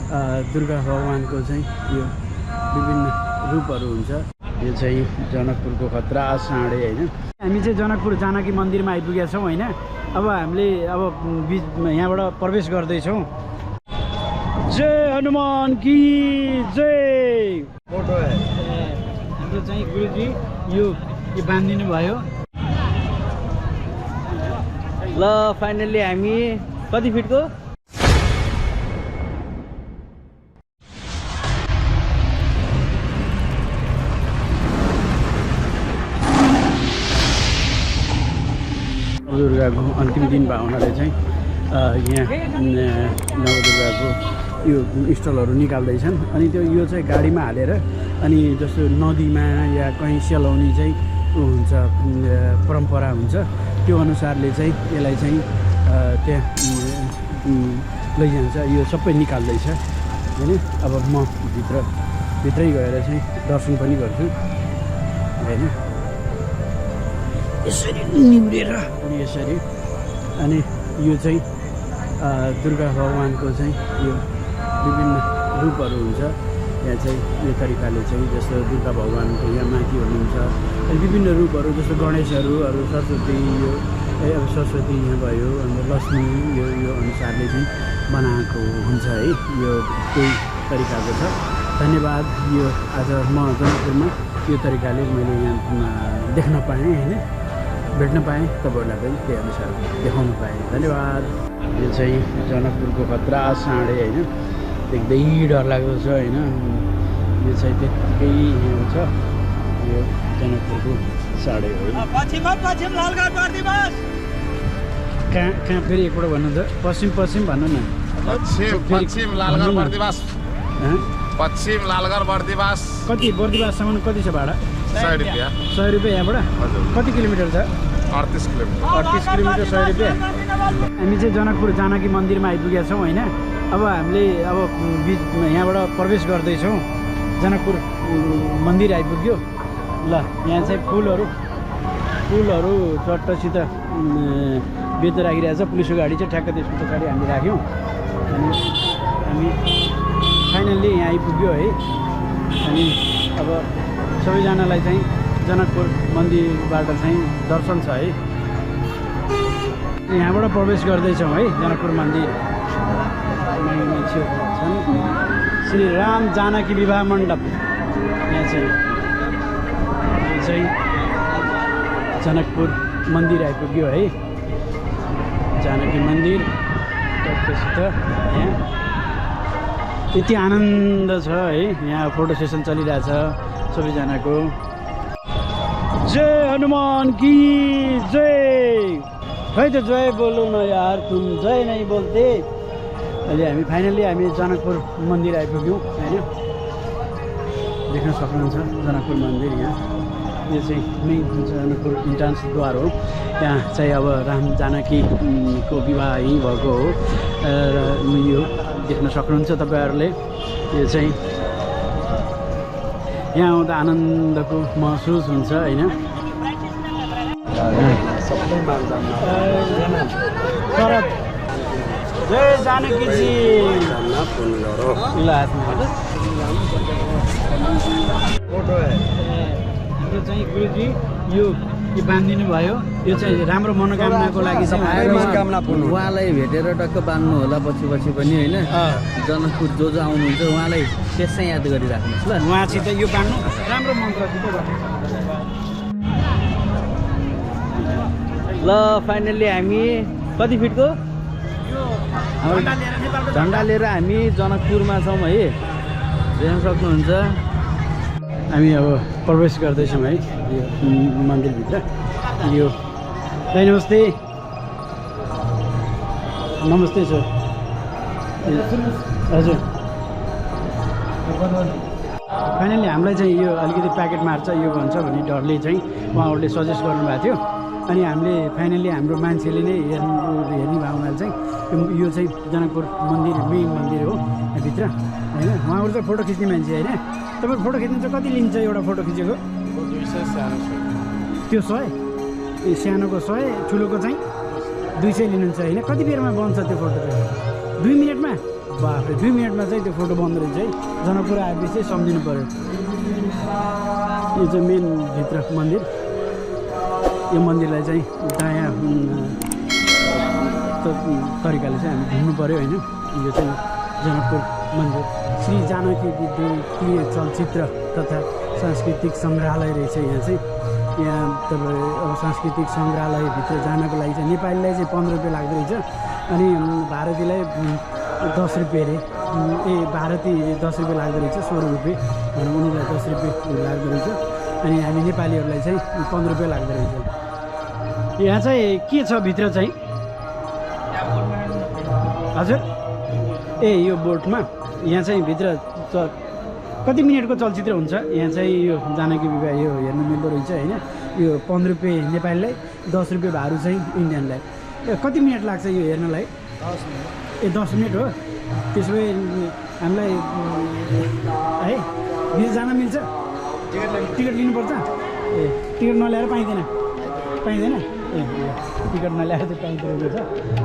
दुर्गा भगवानको चाहिँ यो विभिन्न रूपहरू हुन्छ। यो चाहिँ जनकपुरको खतरा साँडे हैन। हामी चाहिँ जनकपुर जानकी मन्दिरमा आइपुगेका छौँ हैन। अब हामीले अब यहाँबाट प्रवेश गर्दैछौँ। जय हनुमान की जय। फोटो हाम्रो चाहिँ गुरुजी यो बाँधिदिनु भयो। ल फाइनल्ली हामी कति फिटको दुर्गाको अन्तिम दिन भएको हुनाले चाहिँ यहाँ नवदुर्गाको यो स्टलहरू निकाल्दैछन्। अनि त्यो यो चाहिँ गाडीमा हालेर अनि जस्तो नदीमा या कहीँ सेलाउने चाहिँ हुन्छ परम्परा हुन्छ त्यो अनुसारले चाहिँ यसलाई चाहिँ त्यहाँ लैजान्छ। यो सबै निकाल्दैछ हैन। अब म भित्रै गएर चाहिँ दर्शन पनि गर्छु हैन। यसरी निहुरेर अनि यसरी अनि यो चाहिँ दुर्गा भगवानको चाहिँ यो विभिन्न रूपहरू हुन्छ। यहाँ चाहिँ यो तरिकाले चाहिँ जस्तो दुर्गा भगवानको यहाँ माथि हुनुहुन्छ अनि विभिन्न रूपहरू जस्तो गणेशहरू सरस्वती यो अब सरस्वती यहाँ भयो अनि लक्ष्मी यो अनुसारले चाहिँ बनाएको हुन्छ है। यो त्यही तरिकाको छ। धन्यवाद। यो आज म जनकपुरमा यो तरिकाले मैले यहाँ देख्न पाएँ हैन, भेट्न पाएँ, तपाईँहरूलाई पनि त्यही अनुसार देखाउन पाएँ। धन्यवाद। यो चाहिँ जनकपुरको खतरा साँडे हैन। देख्दै डर लाग्दो छ हैन। यो चाहिँ त्यतिकै छ यो जनकपुरको साँडे हो। कहाँ फेरि एकपल्ट भन्नु त? पश्चिम भन्नु न। पश्चिम लालगढ बर्दिवास। पश्चिम लालगढ बर्दिवास। कति बर्दिवाससम्म कति छ भाडा? 100 रुपैयाँ। 100 रुपैयाँ यहाँबाट? कति किलोमिटर छ? 38 किलोमिटर। 38 किलोमिटर 100 रुपैयाँ। हामी चाहिँ जनकपुर जानकी मन्दिरमा आइपुगेका छौँ हैन। अब हामीले अब यहाँबाट प्रवेश गर्दैछौँ। जनकपुर मन्दिर आइपुग्यो। ल यहाँ चाहिँ फुलहरू चट्टसित बेच्न राखिरहेछ। पुलिसको गाडी चाहिँ ठ्याक्क त्यसको पछाडि हामी राख्यौँ अनि हामी फाइनल्ली यहाँ आइपुग्यो है। अनि अब सबैजनालाई चाहिँ जनकपुर मन्दिरबाट चाहिँ दर्शन छ है। यहाँबाट प्रवेश गर्दैछौँ है जनकपुर मन्दिर। श्री राम जानकी विवाह मण्डप। यहाँ चाहिँ जनकपुर मन्दिर आइपुग्यो है। जानकी मन्दिर टक्कसित यहाँ यति आनन्द छ है। यहाँ फोटो सेसन चलिरहेछ सबैजनाको। जय हनुमान की जय। खै त जय बोलो न यार, तुम जय नै बोल्थे। अहिले हामी फाइनल्ली जनकपुर मन्दिर आइपुग्यौँ हैन। देख्न सक्नुहुन्छ जनकपुर मन्दिर। यहाँ यो चाहिँ मेन जनकपुर इन्ट्रान्स द्वार हो। यहाँ चाहिँ अब राम जानकी को विवाह यहीँ भएको हो र यो देख्न सक्नुहुन्छ तपाईँहरूले। यो चाहिँ यहाँ आउँदा आनन्दको महसुस हुन्छ हैन। जय जानकी जी। फोटो हाम्रो चाहिँ गुरुजी यो बाँधिदिनु भयो। यो चाहिँ राम्रो मनोकामनाको लागि चाहिँ मनोकामना पुग्नु। उहाँलाई भेटेर टक्क बाँध्नु होला पछि पनि होइन। जनकपुर जो आउनुहुन्छ उहाँलाई त्यसै याद गरिराख्नुहोस् ल। उहाँसित यो बाँध्नु राम्रो मन्त्रसित गर्नु। ल फाइनल्ली हामी कति फिटको झन्डा लिएर हामी जनकपुरमा छौँ है। देख्न सक्नुहुन्छ। हामी अब प्रवेश गर्दैछौँ है यो मन्दिरभित्र। यो नमस्ते नमस्ते सर। हजुर फाइनली हामीलाई चाहिँ यो अलिकति प्याकेट मार्छ यो भन्छ भन्ने डरले चाहिँ उहाँहरूले सजेस्ट गर्नुभएको थियो। अनि हामीले फाइनली हाम्रो मान्छेले नै हेर्ने भावनाले चाहिँ यो चाहिँ जनकपुर मन्दिर मेन मन्दिर हो यहाँभित्र होइन। उहाँहरू चाहिँ फोटो खिच्ने मान्छे होइन। तपाईँ फोटो खिच्नु चाहिँ कति लिन्छ एउटा फोटो खिचेको? 200 त्यो 100 ए सानोको 100 ठुलोको चाहिँ 200 लिनुहुन्छ होइन। कति बेरमा बन्छ त्यो फोटो चाहिँ? 2 मिनटमा? बाफ्रे 2 मिनटमा चाहिँ त्यो फोटो बन्द रहेछ है। जनकपुर आएपछि चाहिँ सम्झिनु पऱ्यो। यो चाहिँ मेन भित्र मन्दिर। यो मन्दिरलाई चाहिँ दायाँ तरिकाले चाहिँ हामी घुम्नु पऱ्यो होइन। यो चाहिँ जनकपुर मन्दिर श्री जानकी विद्युतीय चलचित्र तथा सांस्कृतिक सङ्ग्रहालय रहेछ। यहाँ चाहिँ यहाँ तपाईँ अब सांस्कृतिक सङ्ग्रहालयभित्र जानको लागि चाहिँ नेपालीलाई चाहिँ 15 रुपियाँ लाग्दो रहेछ अनि भारतीयलाई 10 रुपियाँ अरे। भारतीय 10 रुपियाँ लाग्दो रहेछ, 16 रुपियाँ भनौँ, उनीहरूलाई 10 रुपियाँ लाग्दो रहेछ अनि हामी नेपालीहरूलाई चाहिँ 15 रुपियाँ लाग्दो रहेछ। यहाँ चाहिँ के छ भित्र चाहिँ हजुर? यो बोटमा यहाँ चाहिँ भित्र कति मिनटको चलचित्र हुन्छ? यहाँ चाहिँ यो जानकी विवाह यो हेर्नु मिल्दो रहेछ होइन। यो 15 रुपियाँ नेपालीलाई, 10 रुपियाँ भारू चाहिँ इन्डियनलाई। कति मिनट लाग्छ यो हेर्नलाई? 10 मिनट हो। त्यसो भए हामीलाई है भित्र जान मिल्छ? टिकट लिनुपर्छ? टिकट नल्याएर पाइँदैन? टिकट नल्याएर चाहिँ पाइँदो रहेछ।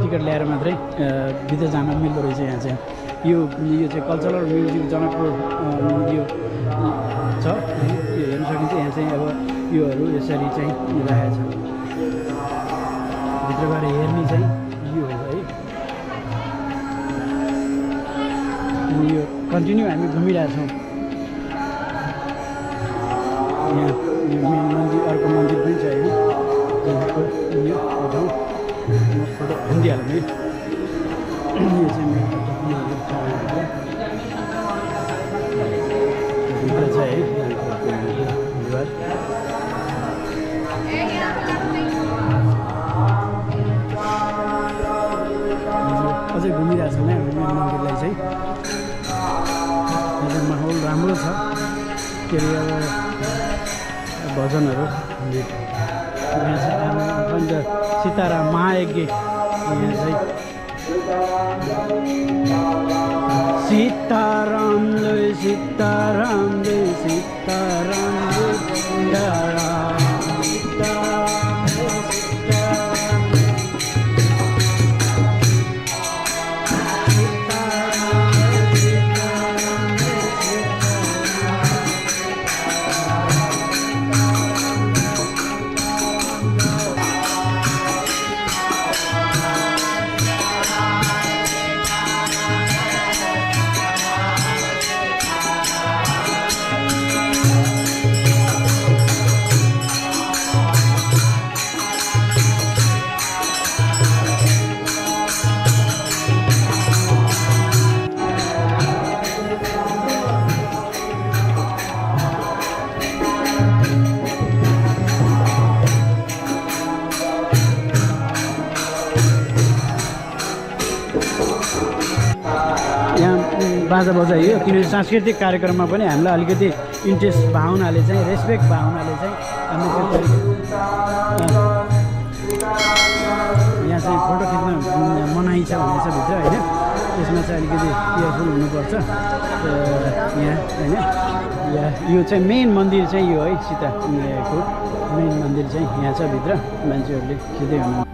टिकट ल्याएर मात्रै भित्र जान मिल्दो रहेछ। यहाँ चाहिँ यो चाहिँ कल्चरल म्युजिक जनकपुर यो छ, यो हेर्न सकिन्छ। यहाँ चाहिँ अब योहरू यसरी चाहिँ राखेको छ। भित्र गएर हेर्ने चाहिँ यो हो है। अनि यो कन्टिन्यू हामी घुमिरहेछौँ। यहाँ यो मेन मन्दिर, अर्को मन्दिर पनि छ होइन जनकपुर। यो ठाउँ फोटो खिचिहाल्नु है। यो चाहिँ मेन भित्र छ है। अझै घुमिरहेछौँ है हामी मेन मन्दिरलाई चाहिँ। यहाँ चाहिँ माहौल राम्रो छ। के अरे अब भजनहरू यहाँ चाहिँ सीताराम महायज्ञ। यहाँ चाहिँ सीताराम जय सीताराम जय सीताराम जय सीताराम बाजा बजाइयो किनकि सांस्कृतिक कार्यक्रममा पनि हामीलाई अलिकति इन्ट्रेस्ट भावनाले चाहिँ रेस्पेक्ट भावनाले चाहिँ हामीले यहाँ चाहिँ फोटो खिच्न मनाइ छ भनेको छ भित्र होइन। त्यसमा चाहिँ अलिकति केयरफुल हुनुपर्छ यहाँ होइन। यो चाहिँ मेन मन्दिर चाहिँ यो है सीताको मेन मन्दिर चाहिँ यहाँ छ भित्र। मान्छेहरूले खिच्दै हुनु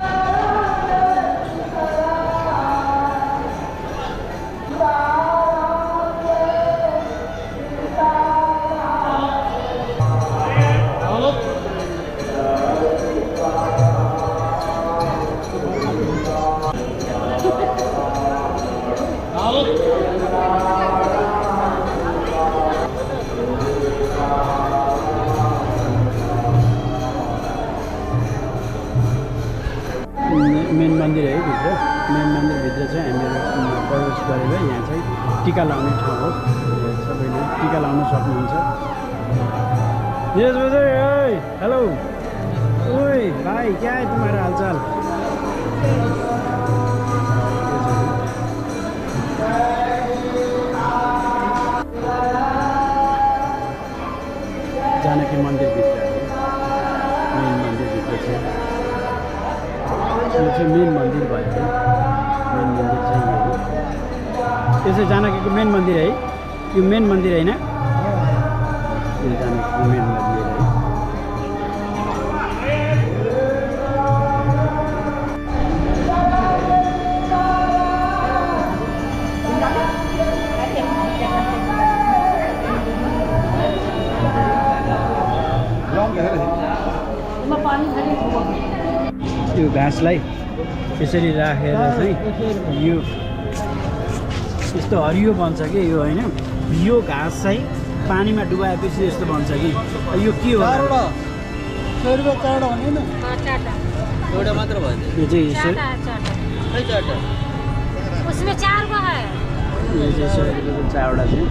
मेन मन्दिर है भित्र। मेन मन्दिरभित्र चाहिँ हामीहरू प्रवेश गरेर यहाँ चाहिँ टिका लाउने ठाउँ हो। सबैले टिका लाउन सक्नुहुन्छ। हेलो ओए भाइ, क्या है तुम्हारा हालचाल? जानकी मन्दिरभित्र मेन मन्दिरभित्र चाहिँ यो चाहिँ मेन मन्दिर भयो है। मेन मन्दिर चाहिँ यो हो। यो चाहिँ जानकीको मेन मन्दिर है। यो मेन मन्दिर होइन, यो जानकीको मेन मन्दिर है। यो घाँसलाई यसरी राखेर चाहिँ यो यस्तो हरियो बन्छ कि यो होइन यो घाँस चाहिँ पानीमा डुबाएपछि यस्तो बन्छ कि यो के हो एउटा मात्र भयो यो चाहिँ यसो खै चारवटा उसमें 4 गो है यो चाहिँ यसो चारवटा चाहिँ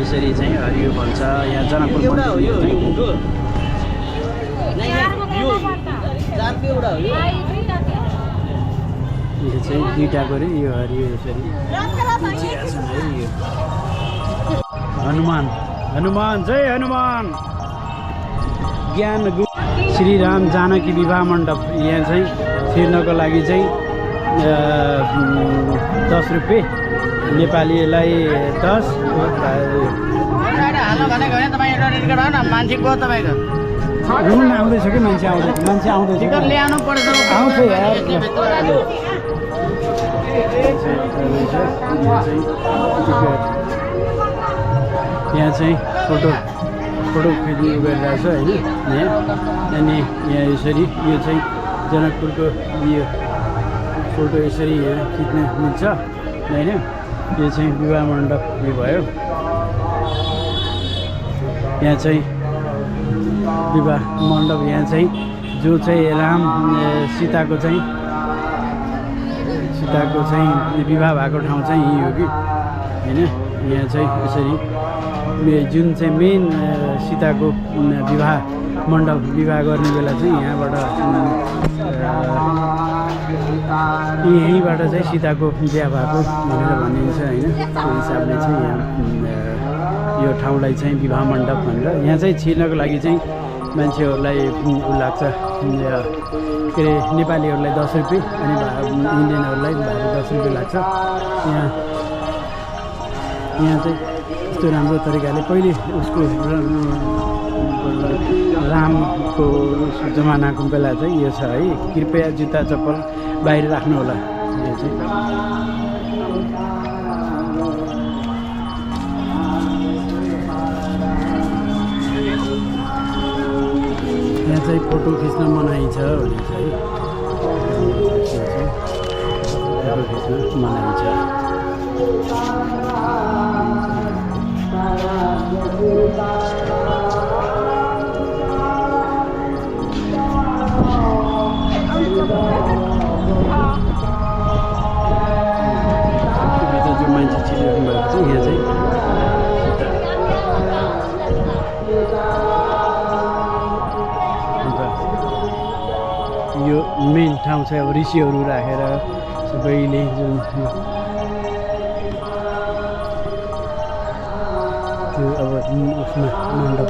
यसरी चाहिँ हरियो बन्छ यहाँ जनकपुर एउटा हो यो चाहिँ यो 4 गो केला पड़ता चारको एउटा हो यो भाई दुईटा के यो चाहिँ दुईटाको रे यो हरियो यसरी यो हनुमान हनुमान जय हनुमान ज्ञान श्री राम जानकी विवाह मण्डप यहाँ चाहिँ छिर्नको लागि चाहिँ 10 रुपियाँ नेपालीलाई 10 मान्छेको तपाईँको रुन आउँदैछ कि मान्छे आउँदैछ ल्याउनु पर्छ आउँछ यार यहाँ चाहिँ फोटो खिच्नु गरिरहेको छ होइन यहाँ अनि यहाँ यसरी यो चाहिँ जनकपुरको यो फोटो यसरी यहाँ खिच्न मिल्छ होइन यो चाहिँ विवाह मण्डप यो भयो यहाँ चाहिँ विवाह मण्डप यहाँ चाहिँ जो चाहिँ राम सीताको चाहिँ विवाह भएको ठाउँ चाहिँ यही हो कि होइन यहाँ चाहिँ यसरी जुन चाहिँ मेन सीताको विवाह मण्डप विवाह गर्ने बेला चाहिँ यहाँबाट यहीँबाट चाहिँ सीताको बिहा भएको भनेर भनिन्छ होइन त्यो हिसाबले चाहिँ यहाँ यो ठाउँलाई चाहिँ विवाह मण्डप भनेर यहाँ चाहिँ छिर्नको लागि चाहिँ मान्छेहरूलाई लाग्छ के अरे नेपालीहरूलाई 10 रुपियाँ अनि इन्डियनहरूलाई 10 रुपियाँ लाग्छ यहाँ चाहिँ यस्तो राम्रो तरिकाले पहिले उसको रामको जमानाको बेला चाहिँ यो छ है कृपया जुत्ता चप्पल बाहिर राख्नु होला यो चाहिँ यहाँ चाहिँ फोटो खिच्न मनाइ छ भने चाहिँ फोटो खिच्न मनाइ छ जो मान्छे छिरिराख्नु भएको छ यहाँ चाहिँ यो मेन ठाउँ चाहिँ अब ऋषिहरू राखेर सबैले जुन त्यो अब उसमा मण्डप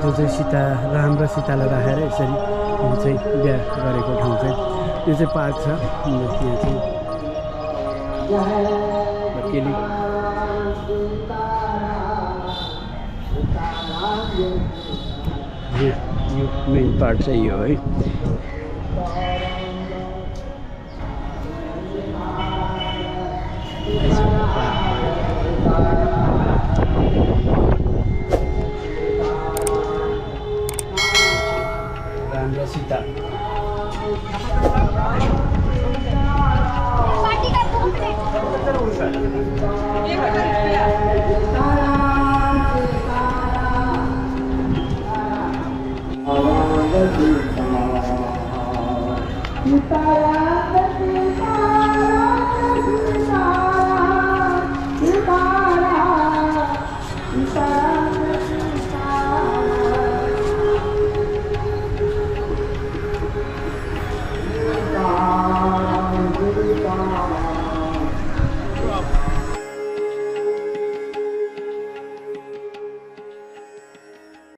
जो चाहिँ राम र सीतालाई राखेर यसरी यो चाहिँ बिहा गरेको ठाउँ चाहिँ यो चाहिँ पार्क छ यहाँ चाहिँ केली यो मेन पार्ट चाहिँ यो है राम र सीता Mithila